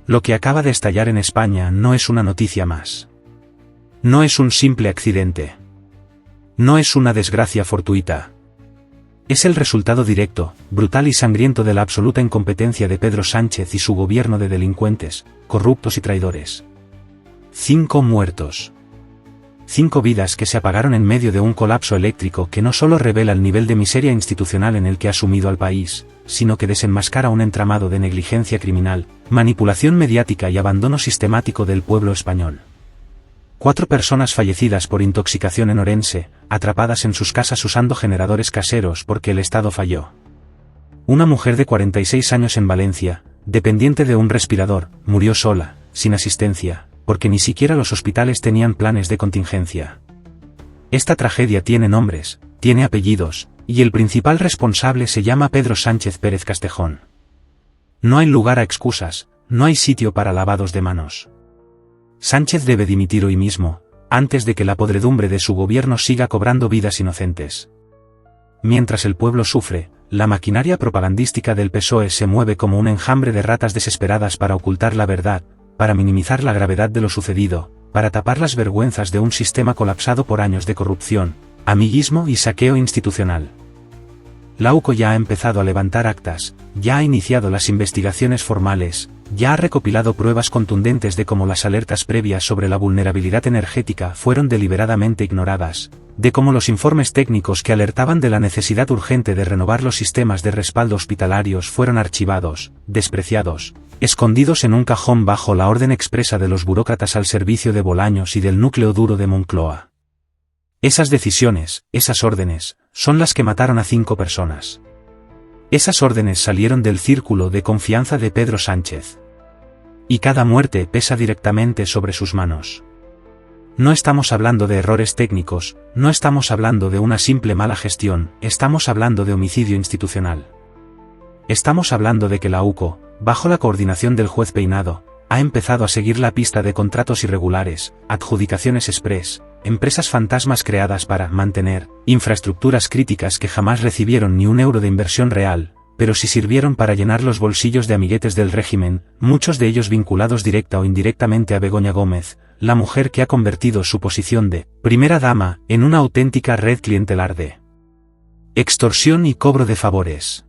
Lo que acaba de estallar en España no es una noticia más. No es un simple accidente. No es una desgracia fortuita. Es el resultado directo, brutal y sangriento de la absoluta incompetencia de Pedro Sánchez y su gobierno de delincuentes, corruptos y traidores. 5 muertos. 5 vidas que se apagaron en medio de un colapso eléctrico que no solo revela el nivel de miseria institucional en el que ha sumido al país, sino que desenmascara un entramado de negligencia criminal, manipulación mediática y abandono sistemático del pueblo español. 4 personas fallecidas por intoxicación en Orense, atrapadas en sus casas usando generadores caseros porque el Estado falló. Una mujer de 46 años en Valencia, dependiente de un respirador, murió sola, sin asistencia, porque ni siquiera los hospitales tenían planes de contingencia. Esta tragedia tiene nombres, tiene apellidos, y el principal responsable se llama Pedro Sánchez Pérez Castejón. No hay lugar a excusas, no hay sitio para lavados de manos. Sánchez debe dimitir hoy mismo, antes de que la podredumbre de su gobierno siga cobrando vidas inocentes. Mientras el pueblo sufre, la maquinaria propagandística del PSOE se mueve como un enjambre de ratas desesperadas para ocultar la verdad, para minimizar la gravedad de lo sucedido, para tapar las vergüenzas de un sistema colapsado por años de corrupción, amiguismo y saqueo institucional. La UCO ya ha empezado a levantar actas, ya ha iniciado las investigaciones formales, ya ha recopilado pruebas contundentes de cómo las alertas previas sobre la vulnerabilidad energética fueron deliberadamente ignoradas, de cómo los informes técnicos que alertaban de la necesidad urgente de renovar los sistemas de respaldo hospitalarios fueron archivados, despreciados, escondidos en un cajón bajo la orden expresa de los burócratas al servicio de Bolaños y del núcleo duro de Moncloa. Esas decisiones, esas órdenes, son las que mataron a 5 personas. Esas órdenes salieron del círculo de confianza de Pedro Sánchez. Y cada muerte pesa directamente sobre sus manos. No estamos hablando de errores técnicos, no estamos hablando de una simple mala gestión, estamos hablando de homicidio institucional. Estamos hablando de que la UCO, bajo la coordinación del juez Peinado, ha empezado a seguir la pista de contratos irregulares, adjudicaciones express, empresas fantasmas creadas para mantener infraestructuras críticas que jamás recibieron ni un euro de inversión real, pero sí sirvieron para llenar los bolsillos de amiguetes del régimen, muchos de ellos vinculados directa o indirectamente a Begoña Gómez, la mujer que ha convertido su posición de primera dama en una auténtica red clientelar de extorsión y cobro de favores.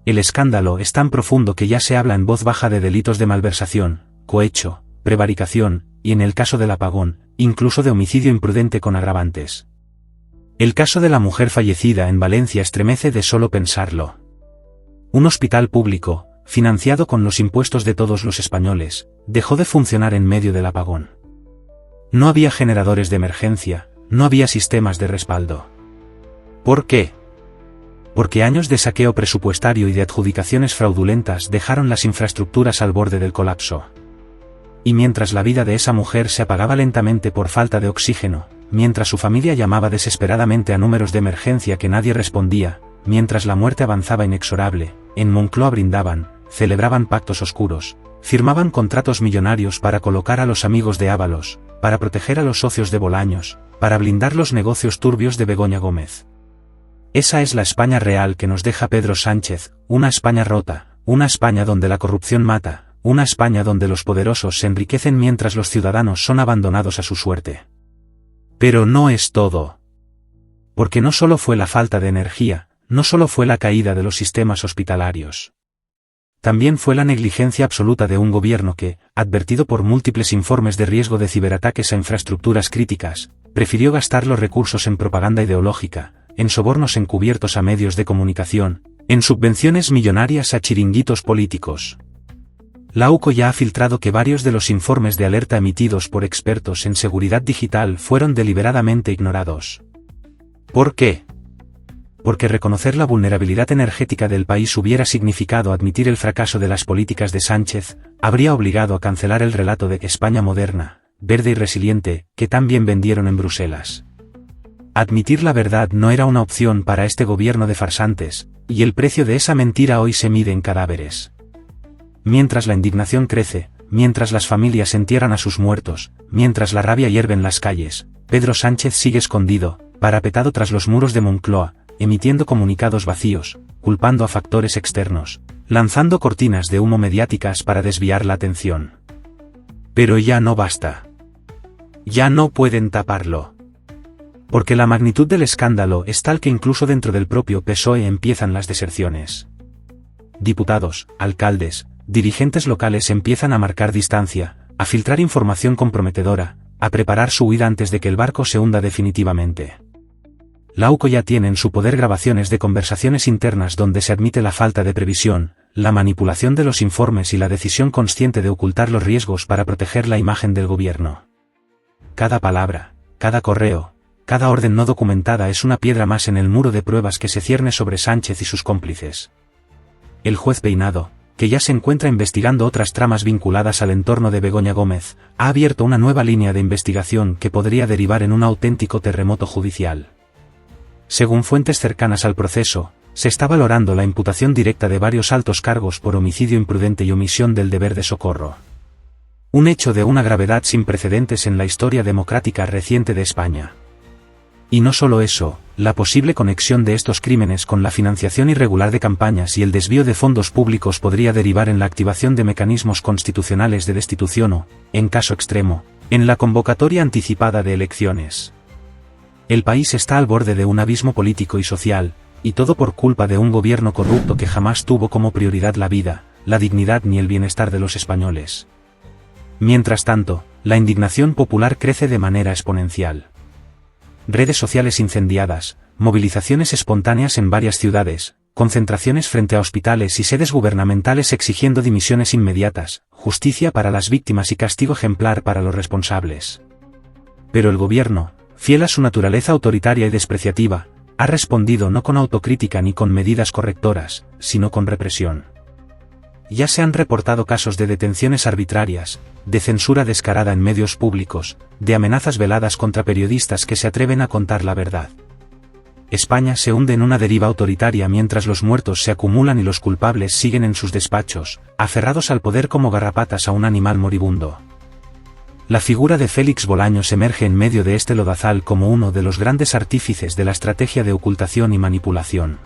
El escándalo es tan profundo que ya se habla en voz baja de delitos de malversación, cohecho, prevaricación, y en el caso del apagón, incluso de homicidio imprudente con agravantes. El caso de la mujer fallecida en Valencia estremece de solo pensarlo. Un hospital público, financiado con los impuestos de todos los españoles, dejó de funcionar en medio del apagón. No había generadores de emergencia, no había sistemas de respaldo. ¿Por qué? Porque años de saqueo presupuestario y de adjudicaciones fraudulentas dejaron las infraestructuras al borde del colapso. Y mientras la vida de esa mujer se apagaba lentamente por falta de oxígeno, mientras su familia llamaba desesperadamente a números de emergencia que nadie respondía, mientras la muerte avanzaba inexorable, en Moncloa brindaban, celebraban pactos oscuros, firmaban contratos millonarios para colocar a los amigos de Ábalos, para proteger a los socios de Bolaños, para blindar los negocios turbios de Begoña Gómez. Esa es la España real que nos deja Pedro Sánchez, una España rota, una España donde la corrupción mata, una España donde los poderosos se enriquecen mientras los ciudadanos son abandonados a su suerte. Pero no es todo. Porque no solo fue la falta de energía, no solo fue la caída de los sistemas hospitalarios. También fue la negligencia absoluta de un gobierno que, advertido por múltiples informes de riesgo de ciberataques a infraestructuras críticas, prefirió gastar los recursos en propaganda ideológica, en sobornos encubiertos a medios de comunicación, en subvenciones millonarias a chiringuitos políticos. La UCO ya ha filtrado que varios de los informes de alerta emitidos por expertos en seguridad digital fueron deliberadamente ignorados. ¿Por qué? Porque reconocer la vulnerabilidad energética del país hubiera significado admitir el fracaso de las políticas de Sánchez, habría obligado a cancelar el relato de España moderna, verde y resiliente, que tan bien vendieron en Bruselas. Admitir la verdad no era una opción para este gobierno de farsantes, y el precio de esa mentira hoy se mide en cadáveres. Mientras la indignación crece, mientras las familias entierran a sus muertos, mientras la rabia hierve en las calles, Pedro Sánchez sigue escondido, parapetado tras los muros de Moncloa, emitiendo comunicados vacíos, culpando a factores externos, lanzando cortinas de humo mediáticas para desviar la atención. Pero ya no basta. Ya no pueden taparlo. Porque la magnitud del escándalo es tal que incluso dentro del propio PSOE empiezan las deserciones. Diputados, alcaldes, dirigentes locales empiezan a marcar distancia, a filtrar información comprometedora, a preparar su huida antes de que el barco se hunda definitivamente. La UCO ya tiene en su poder grabaciones de conversaciones internas donde se admite la falta de previsión, la manipulación de los informes y la decisión consciente de ocultar los riesgos para proteger la imagen del gobierno. Cada palabra, cada correo, cada orden no documentada es una piedra más en el muro de pruebas que se cierne sobre Sánchez y sus cómplices. El juez Peinado, que ya se encuentra investigando otras tramas vinculadas al entorno de Begoña Gómez, ha abierto una nueva línea de investigación que podría derivar en un auténtico terremoto judicial. Según fuentes cercanas al proceso, se está valorando la imputación directa de varios altos cargos por homicidio imprudente y omisión del deber de socorro. Un hecho de una gravedad sin precedentes en la historia democrática reciente de España. Y no solo eso, la posible conexión de estos crímenes con la financiación irregular de campañas y el desvío de fondos públicos podría derivar en la activación de mecanismos constitucionales de destitución o, en caso extremo, en la convocatoria anticipada de elecciones. El país está al borde de un abismo político y social, y todo por culpa de un gobierno corrupto que jamás tuvo como prioridad la vida, la dignidad ni el bienestar de los españoles. Mientras tanto, la indignación popular crece de manera exponencial. Redes sociales incendiadas, movilizaciones espontáneas en varias ciudades, concentraciones frente a hospitales y sedes gubernamentales exigiendo dimisiones inmediatas, justicia para las víctimas y castigo ejemplar para los responsables. Pero el gobierno, fiel a su naturaleza autoritaria y despreciativa, ha respondido no con autocrítica ni con medidas correctoras, sino con represión. Ya se han reportado casos de detenciones arbitrarias, de censura descarada en medios públicos, de amenazas veladas contra periodistas que se atreven a contar la verdad. España se hunde en una deriva autoritaria mientras los muertos se acumulan y los culpables siguen en sus despachos, aferrados al poder como garrapatas a un animal moribundo. La figura de Félix Bolaños emerge en medio de este lodazal como uno de los grandes artífices de la estrategia de ocultación y manipulación.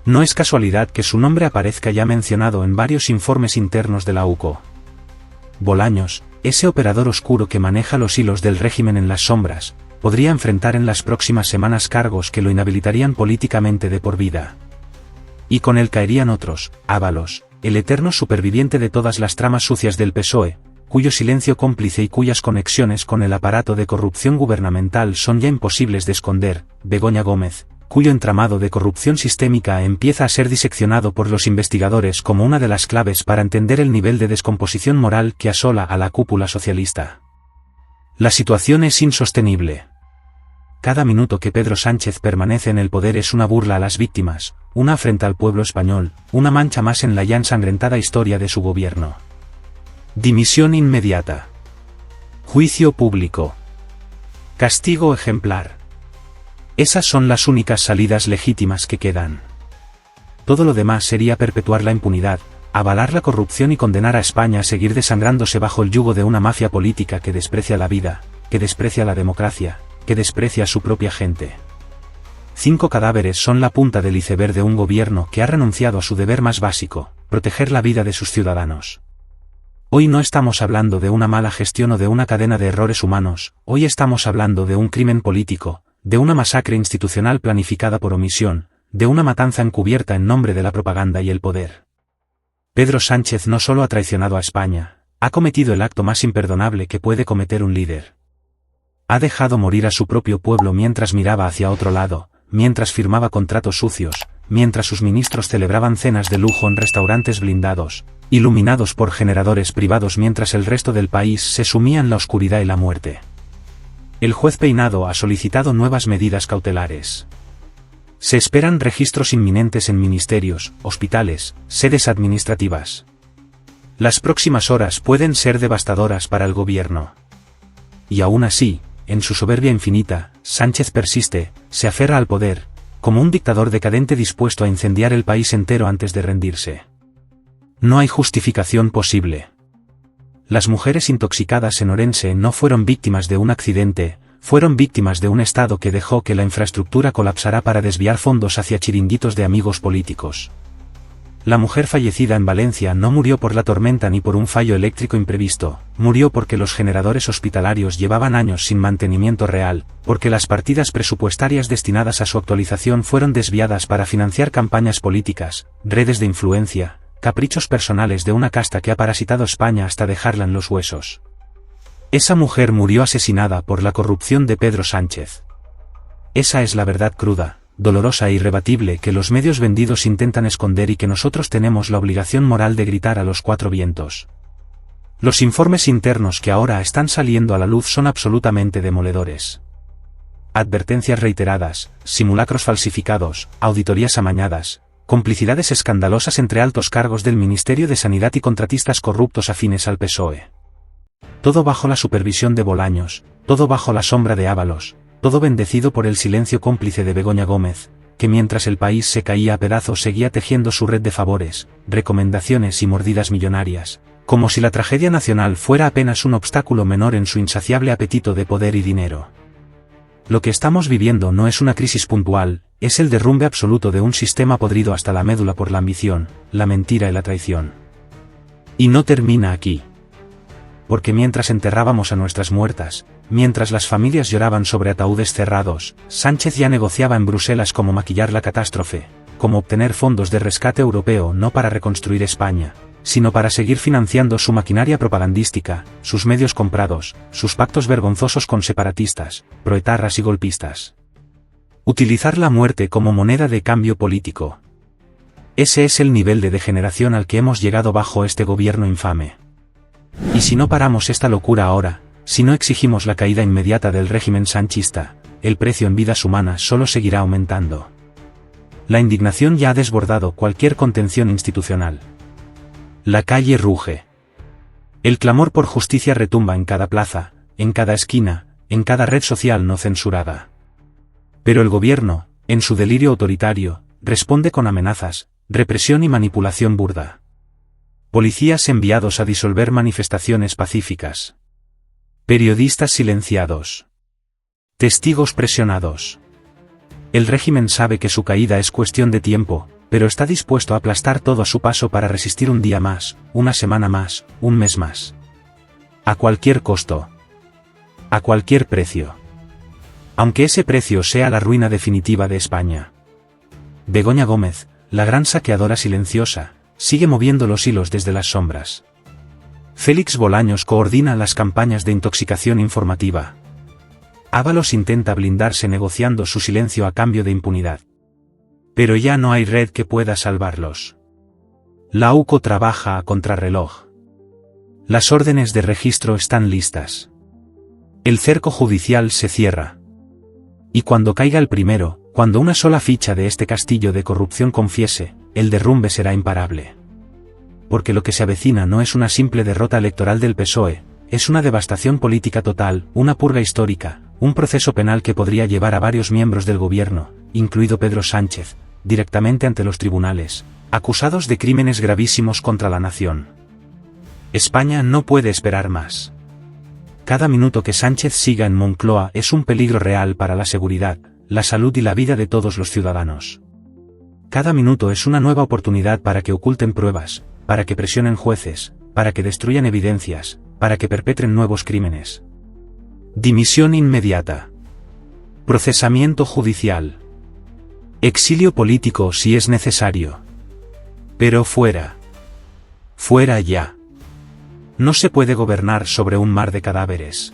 No es casualidad que su nombre aparezca ya mencionado en varios informes internos de la UCO. Bolaños, ese operador oscuro que maneja los hilos del régimen en las sombras, podría enfrentar en las próximas semanas cargos que lo inhabilitarían políticamente de por vida. Y con él caerían otros, Ábalos, el eterno superviviente de todas las tramas sucias del PSOE, cuyo silencio cómplice y cuyas conexiones con el aparato de corrupción gubernamental son ya imposibles de esconder, Begoña Gómez, cuyo entramado de corrupción sistémica empieza a ser diseccionado por los investigadores como una de las claves para entender el nivel de descomposición moral que asola a la cúpula socialista. La situación es insostenible. Cada minuto que Pedro Sánchez permanece en el poder es una burla a las víctimas, una afrenta al pueblo español, una mancha más en la ya ensangrentada historia de su gobierno. Dimisión inmediata. Juicio público. Castigo ejemplar. Esas son las únicas salidas legítimas que quedan. Todo lo demás sería perpetuar la impunidad, avalar la corrupción y condenar a España a seguir desangrándose bajo el yugo de una mafia política que desprecia la vida, que desprecia la democracia, que desprecia a su propia gente. 5 cadáveres son la punta del iceberg de un gobierno que ha renunciado a su deber más básico, proteger la vida de sus ciudadanos. Hoy no estamos hablando de una mala gestión o de una cadena de errores humanos, hoy estamos hablando de un crimen político, de una masacre institucional planificada por omisión, de una matanza encubierta en nombre de la propaganda y el poder. Pedro Sánchez no solo ha traicionado a España, ha cometido el acto más imperdonable que puede cometer un líder. Ha dejado morir a su propio pueblo mientras miraba hacia otro lado, mientras firmaba contratos sucios, mientras sus ministros celebraban cenas de lujo en restaurantes blindados, iluminados por generadores privados mientras el resto del país se sumía en la oscuridad y la muerte. El juez Peinado ha solicitado nuevas medidas cautelares. Se esperan registros inminentes en ministerios, hospitales, sedes administrativas. Las próximas horas pueden ser devastadoras para el gobierno. Y aún así, en su soberbia infinita, Sánchez persiste, se aferra al poder, como un dictador decadente dispuesto a incendiar el país entero antes de rendirse. No hay justificación posible. Las mujeres intoxicadas en Orense no fueron víctimas de un accidente, fueron víctimas de un Estado que dejó que la infraestructura colapsara para desviar fondos hacia chiringuitos de amigos políticos. La mujer fallecida en Valencia no murió por la tormenta ni por un fallo eléctrico imprevisto, murió porque los generadores hospitalarios llevaban años sin mantenimiento real, porque las partidas presupuestarias destinadas a su actualización fueron desviadas para financiar campañas políticas, redes de influencia, caprichos personales de una casta que ha parasitado España hasta dejarla en los huesos. Esa mujer murió asesinada por la corrupción de Pedro Sánchez. Esa es la verdad cruda, dolorosa e irrebatible que los medios vendidos intentan esconder y que nosotros tenemos la obligación moral de gritar a los cuatro vientos. Los informes internos que ahora están saliendo a la luz son absolutamente demoledores. Advertencias reiteradas, simulacros falsificados, auditorías amañadas, complicidades escandalosas entre altos cargos del Ministerio de Sanidad y contratistas corruptos afines al PSOE. Todo bajo la supervisión de Bolaños, todo bajo la sombra de Ábalos, todo bendecido por el silencio cómplice de Begoña Gómez, que mientras el país se caía a pedazos seguía tejiendo su red de favores, recomendaciones y mordidas millonarias, como si la tragedia nacional fuera apenas un obstáculo menor en su insaciable apetito de poder y dinero. Lo que estamos viviendo no es una crisis puntual, es el derrumbe absoluto de un sistema podrido hasta la médula por la ambición, la mentira y la traición. Y no termina aquí. Porque mientras enterrábamos a nuestras muertas, mientras las familias lloraban sobre ataúdes cerrados, Sánchez ya negociaba en Bruselas cómo maquillar la catástrofe, cómo obtener fondos de rescate europeo no para reconstruir España, sino para seguir financiando su maquinaria propagandística, sus medios comprados, sus pactos vergonzosos con separatistas, proetarras y golpistas. Utilizar la muerte como moneda de cambio político. Ese es el nivel de degeneración al que hemos llegado bajo este gobierno infame. Y si no paramos esta locura ahora, si no exigimos la caída inmediata del régimen sanchista, el precio en vidas humanas solo seguirá aumentando. La indignación ya ha desbordado cualquier contención institucional. La calle ruge. El clamor por justicia retumba en cada plaza, en cada esquina, en cada red social no censurada. Pero el gobierno, en su delirio autoritario, responde con amenazas, represión y manipulación burda. Policías enviados a disolver manifestaciones pacíficas. Periodistas silenciados. Testigos presionados. El régimen sabe que su caída es cuestión de tiempo, pero está dispuesto a aplastar todo a su paso para resistir un día más, una semana más, un mes más. A cualquier costo. A cualquier precio. Aunque ese precio sea la ruina definitiva de España. Begoña Gómez, la gran saqueadora silenciosa, sigue moviendo los hilos desde las sombras. Félix Bolaños coordina las campañas de intoxicación informativa. Ábalos intenta blindarse negociando su silencio a cambio de impunidad. Pero ya no hay red que pueda salvarlos. La UCO trabaja a contrarreloj. Las órdenes de registro están listas. El cerco judicial se cierra. Y cuando caiga el primero, cuando una sola ficha de este castillo de corrupción confiese, el derrumbe será imparable. Porque lo que se avecina no es una simple derrota electoral del PSOE, es una devastación política total, una purga histórica, un proceso penal que podría llevar a varios miembros del gobierno, incluido Pedro Sánchez, directamente ante los tribunales, acusados de crímenes gravísimos contra la nación. España no puede esperar más. Cada minuto que Sánchez siga en Moncloa es un peligro real para la seguridad, la salud y la vida de todos los ciudadanos. Cada minuto es una nueva oportunidad para que oculten pruebas, para que presionen jueces, para que destruyan evidencias, para que perpetren nuevos crímenes. Dimisión inmediata. Procesamiento judicial. Exilio político si es necesario. Pero fuera. Fuera ya. No se puede gobernar sobre un mar de cadáveres.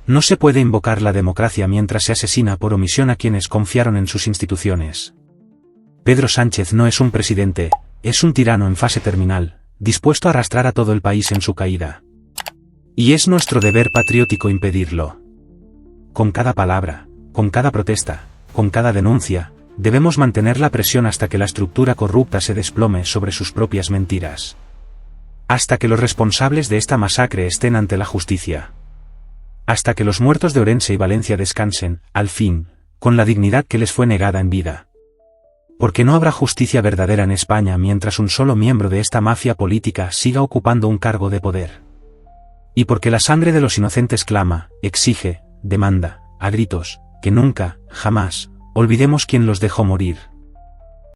No se puede invocar la democracia mientras se asesina por omisión a quienes confiaron en sus instituciones. Pedro Sánchez no es un presidente, es un tirano en fase terminal, dispuesto a arrastrar a todo el país en su caída. Y es nuestro deber patriótico impedirlo. Con cada palabra, con cada protesta, con cada denuncia, debemos mantener la presión hasta que la estructura corrupta se desplome sobre sus propias mentiras. Hasta que los responsables de esta masacre estén ante la justicia. Hasta que los muertos de Orense y Valencia descansen, al fin, con la dignidad que les fue negada en vida. Porque no habrá justicia verdadera en España mientras un solo miembro de esta mafia política siga ocupando un cargo de poder. Y porque la sangre de los inocentes clama, exige, demanda, a gritos, que nunca, jamás, olvidemos quién los dejó morir.